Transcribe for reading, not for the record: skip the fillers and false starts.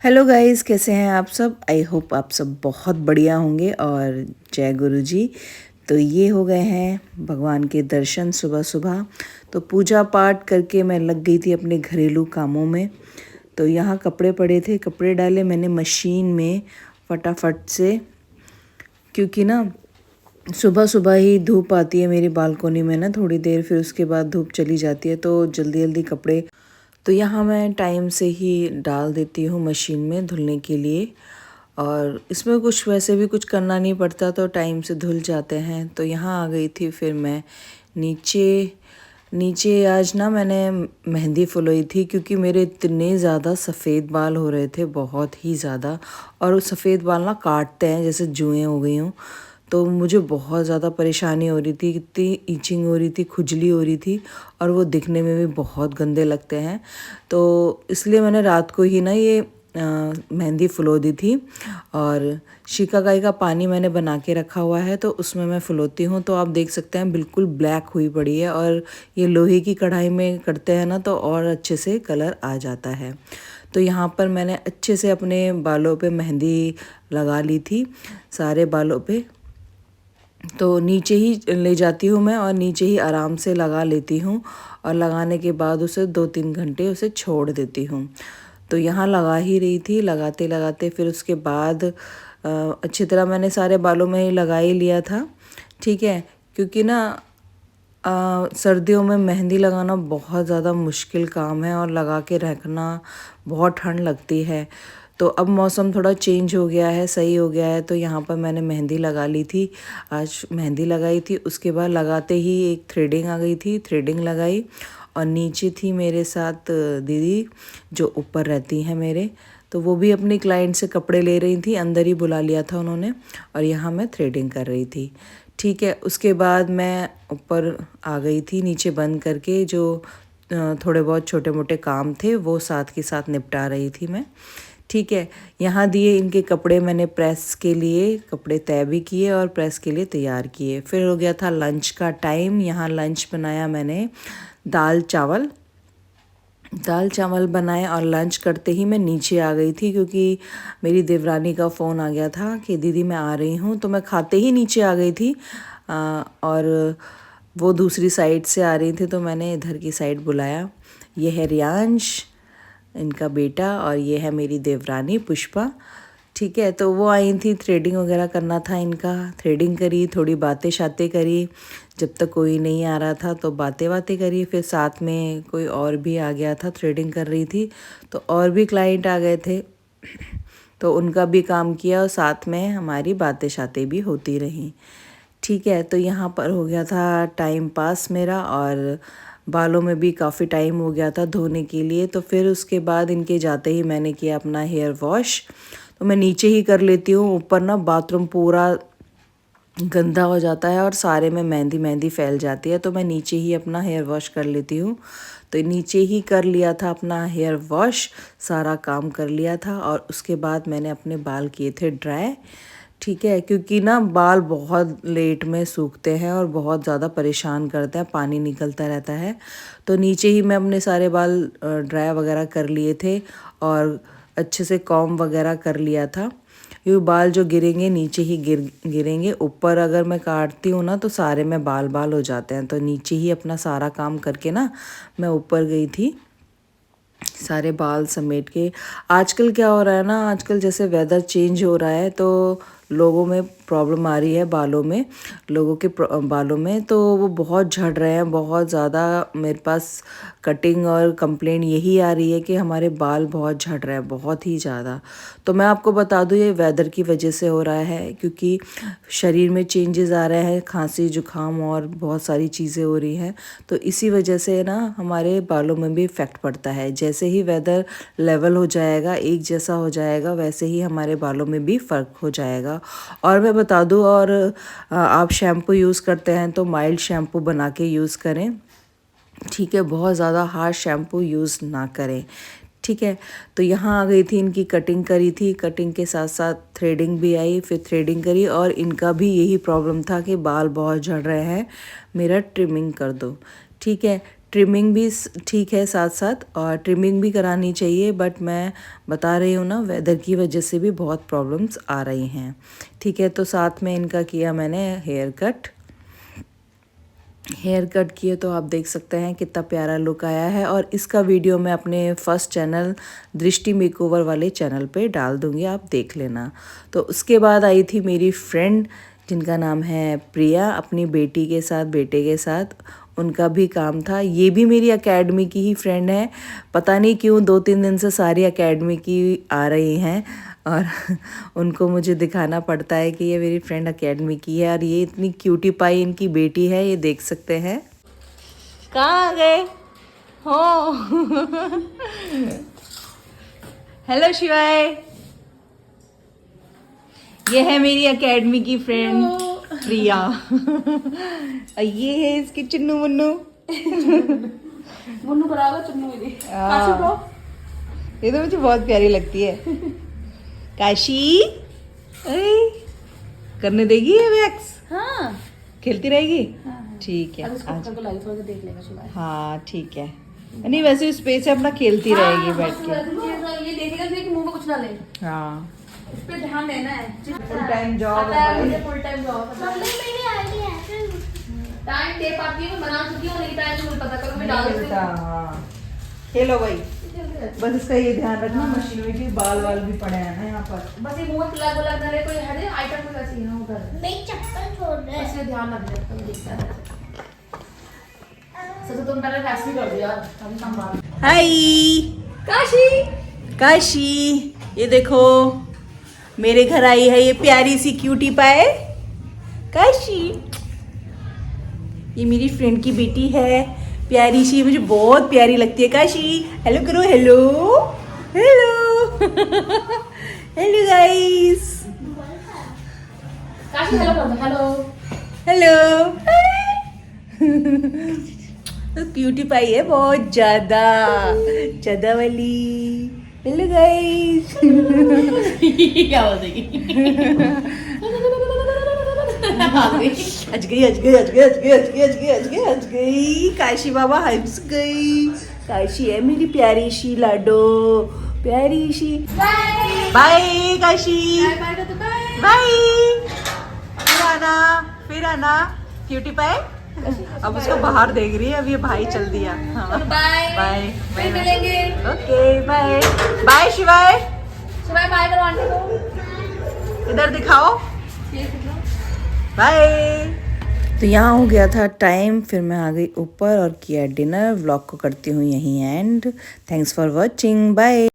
Hello guys, कैसे हैं आप सब। आई होप आप सब बहुत बढ़िया होंगे और जय गुरु जी। तो ये हो गए हैं भगवान के दर्शन सुबह सुबह। तो पूजा पाठ करके मैं लग गई थी अपने घरेलू कामों में। तो यहाँ कपड़े पड़े थे, कपड़े डाले मैंने मशीन में फटाफट से, क्योंकि ना सुबह सुबह ही धूप आती है मेरी बालकोनी में ना, थोड़ी देर फिर उसके बाद धूप चली जाती है, तो जल्दी जल्दी कपड़े तो यहाँ मैं टाइम से ही डाल देती हूँ मशीन में धुलने के लिए। और इसमें कुछ वैसे भी कुछ करना नहीं पड़ता, तो टाइम से धुल जाते हैं। तो यहाँ आ गई थी फिर मैं नीचे। नीचे आज ना मैंने मेहंदी फुलोई थी, क्योंकि मेरे इतने ज़्यादा सफ़ेद बाल हो रहे थे, बहुत ही ज़्यादा। और वो सफ़ेद बाल ना काटते हैं जैसे जुएँ हो गई हूँ। तो मुझे बहुत ज़्यादा परेशानी हो रही थी, कितनी ईचिंग हो रही थी, खुजली हो रही थी, और वो दिखने में भी बहुत गंदे लगते हैं। तो इसलिए मैंने रात को ही ना ये मेहंदी फुलो दी थी। और शिकाकाई का पानी मैंने बना के रखा हुआ है, तो उसमें मैं फुलोती हूँ। तो आप देख सकते हैं बिल्कुल ब्लैक हुई पड़ी है, और ये लोहे की कढ़ाई में करते हैं ना, तो और अच्छे से कलर आ जाता है। तो यहाँ पर मैंने अच्छे से अपने बालों पे मेहंदी लगा ली थी, सारे बालों पे। तो नीचे ही ले जाती हूँ मैं, और नीचे ही आराम से लगा लेती हूँ। और लगाने के बाद उसे 2-3 घंटे उसे छोड़ देती हूँ। तो यहाँ लगा ही रही थी, लगाते लगाते फिर उसके बाद अच्छी तरह मैंने सारे बालों में ही लगा ही लिया था। ठीक है, क्योंकि ना सर्दियों में मेहंदी लगाना बहुत ज़्यादा मुश्किल काम है, और लगा के रखना, बहुत ठंड लगती है। तो अब मौसम थोड़ा चेंज हो गया है, सही हो गया है, तो यहाँ पर मैंने मेहंदी लगा ली थी। आज मेहंदी लगाई थी, उसके बाद लगाते ही एक थ्रेडिंग आ गई थी, थ्रेडिंग लगाई। और नीचे थी मेरे साथ दीदी, जो ऊपर रहती हैं मेरे। तो वो भी अपनी क्लाइंट से कपड़े ले रही थी, अंदर ही बुला लिया था उन्होंने, और यहाँ मैं थ्रेडिंग कर रही थी। ठीक है, उसके बाद मैं ऊपर आ गई थी, नीचे बंद करके जो थोड़े बहुत छोटे मोटे काम थे वो साथ के साथ निपटा रही थी मैं। ठीक है, यहाँ दिए इनके कपड़े मैंने प्रेस के लिए, कपड़े तय भी किए और प्रेस के लिए तैयार किए। फिर हो गया था लंच का टाइम। यहाँ लंच बनाया मैंने दाल चावल। दाल चावल बनाए, और लंच करते ही मैं नीचे आ गई थी, क्योंकि मेरी देवरानी का फ़ोन आ गया था कि दीदी मैं आ रही हूँ। तो मैं खाते ही नीचे आ गई थी। और वो दूसरी साइड से आ रही थी, तो मैंने इधर की साइड बुलाया। ये है रियांश, इनका बेटा, और ये है मेरी देवरानी पुष्पा। ठीक है, तो वो आई थी, थ्रेडिंग वगैरह करना था इनका। थ्रेडिंग करी, थोड़ी बातें शातें करी। जब तक कोई नहीं आ रहा था तो बातें बातें करी। फिर साथ में कोई और भी आ गया था, थ्रेडिंग कर रही थी, तो और भी क्लाइंट आ गए थे, तो उनका भी काम किया, और साथ में हमारी बातें शातें भी होती रहीं। ठीक है, तो यहाँ पर हो गया था टाइम पास मेरा, और बालों में भी काफ़ी टाइम हो गया था धोने के लिए। तो फिर उसके बाद इनके जाते ही मैंने किया अपना हेयर वॉश। तो मैं नीचे ही कर लेती हूँ, ऊपर ना बाथरूम पूरा गंदा हो जाता है और सारे में मेहंदी मेहंदी फैल जाती है, तो मैं नीचे ही अपना हेयर वॉश कर लेती हूँ। तो नीचे ही कर लिया था अपना हेयर वॉश, सारा काम कर लिया था। और उसके बाद मैंने अपने बाल किए थे ड्राई। ठीक है, क्योंकि ना बाल बहुत लेट में सूखते हैं और बहुत ज़्यादा परेशान करते हैं, पानी निकलता रहता है। तो नीचे ही मैं अपने सारे बाल ड्राई वगैरह कर लिए थे, और अच्छे से कॉम्ब वगैरह कर लिया था। ये बाल जो गिरेंगे नीचे ही गिरेंगे, ऊपर अगर मैं काटती हूँ ना तो सारे में बाल बाल हो जाते हैं। तो नीचे ही अपना सारा काम करके ना मैं ऊपर गई थी, सारे बाल समेट के। आजकल क्या हो रहा है ना, आजकल जैसे वेदर चेंज हो रहा है, तो लोगों में प्रॉब्लम आ रही है बालों में, लोगों के बालों में, तो वो बहुत झड़ रहे हैं बहुत ज़्यादा। मेरे पास कटिंग और कंप्लेंट यही आ रही है कि हमारे बाल बहुत झड़ रहे हैं, बहुत ही ज़्यादा। तो मैं आपको बता दूँ ये वेदर की वजह से हो रहा है, क्योंकि शरीर में चेंजेस आ रहे हैं, खांसी जुकाम और बहुत सारी चीज़ें हो रही हैं। तो इसी वजह से ना हमारे बालों में भी इफ़ेक्ट पड़ता है। जैसे ही वेदर लेवल हो जाएगा, एक जैसा हो जाएगा, वैसे ही हमारे बालों में भी फ़र्क हो जाएगा। और मैं बता दूँ, और आप शैम्पू यूज़ करते हैं तो माइल्ड शैम्पू बना के यूज़ करें। ठीक है, बहुत ज़्यादा हार्श शैम्पू यूज़ ना करें। ठीक है, तो यहाँ आ गई थी, इनकी कटिंग करी थी, कटिंग के साथ साथ थ्रेडिंग भी आई, फिर थ्रेडिंग करी। और इनका भी यही प्रॉब्लम था कि बाल बहुत झड़ रहे हैं, मेरा ट्रिमिंग कर दो। ठीक है, ट्रिमिंग भी ठीक है साथ साथ, और ट्रिमिंग भी करानी चाहिए, बट मैं बता रही हूँ ना, वेदर की वजह से भी बहुत प्रॉब्लम्स आ रही हैं। ठीक है, तो साथ में इनका किया मैंने हेयर कट किए, तो आप देख सकते हैं कितना प्यारा लुक आया है। और इसका वीडियो मैं अपने फर्स्ट चैनल दृष्टि मेकओवर वाले चैनल पे डाल दूँगी, आप देख लेना। तो उसके बाद आई थी मेरी फ्रेंड जिनका नाम है प्रिया, अपनी बेटी के साथ, बेटे के साथ। उनका भी काम था, ये भी मेरी एकेडमी की ही फ्रेंड है। पता नहीं क्यों 2-3 दिन से सारी एकेडमी की आ रही हैं, और उनको मुझे दिखाना पड़ता है कि ये मेरी फ्रेंड एकेडमी की है। और ये इतनी क्यूटी पाई इनकी बेटी है, ये देख सकते हैं। कहाँ गए हो? हेलो शिवाय, ये है मेरी एकेडमी की फ्रेंड प्रिया। और ये है इसकी चुन्नू मुन्नू। मुन्नू बराबर चुन्नू मेरी। ये तो मुझे बहुत प्यारी लगती है। काशी, करने देगी ये वैक्स? हाँ, खेलती रहेगी? हाँ। ठीक है, अब इसको आज। करके लाई, थोड़ा सा देख लेगा शिवाय। हाँ ठीक है, नहीं वैसे स्पेस से अपना खेलती रहेगी बैठ के। ये देखेगा कि मुंह में कुछ ना ले, हाँ, इस पे ध्यान देना है। फुल टाइम जॉब पता है मुझे, फुल टाइम जॉब टाइम दे पाती हूँ, मैं बना चुकी हूँ, नहीं टाइम मुझे पता करो मैं डाल देती हूँ। हाँ, खेलो भाई, बस इसका ये ध्यान रखना मशीन में कि बाल वाल भी पड़े हैं ना यहाँ पर। बस ये मुंह में प्लग वलग ना रहे, कोई हरे आइटम में वैसे ही ना उधर, मेरी चप्पल छोड़ दे। इसलिए ध्यान रख ले, तुम दिखता है। सच तुम पहले फैस भी कर दिया, अभी संभाल। हाय काशी, काशी, ये देखो मेरे घर आई है ये प्यारी सी क्यूटी पाए काशी। ये मेरी फ्रेंड की बेटी है, प्यारी सी, मुझे बहुत प्यारी लगती है। काशी हेलो करो, hello hello. Hello guys, Kashi hello कर दो, हेलो। हेलो। तो क्यूटी पाई है बहुत ज्यादा ज्यादा वाली। Hello guys. क्या बोलेगी? हंस गई, हंस गई, हंस गई, हंस गई, हंस गई, हंस गई, हंस गई, हंस गई। काशी बाबा हंस गई। काशी है मेरी प्यारी सी लाडो, प्यारी सी। Bye Kashi, bye. फिर आना क्यूटी पाए। अब उसको बाहर देख रही है, अब ये भाई चल दिया। हाँ बाय बाय, फिर मिलेंगे। Okay bye bye. शिवाय शिवाय बाय करो आंटी को, इधर दिखाओ, बाय। तो यहाँ हो गया था टाइम, फिर मैं आ गई ऊपर और किया डिनर। व्लॉग को करती हूँ यहीं end. Thanks for watching, bye.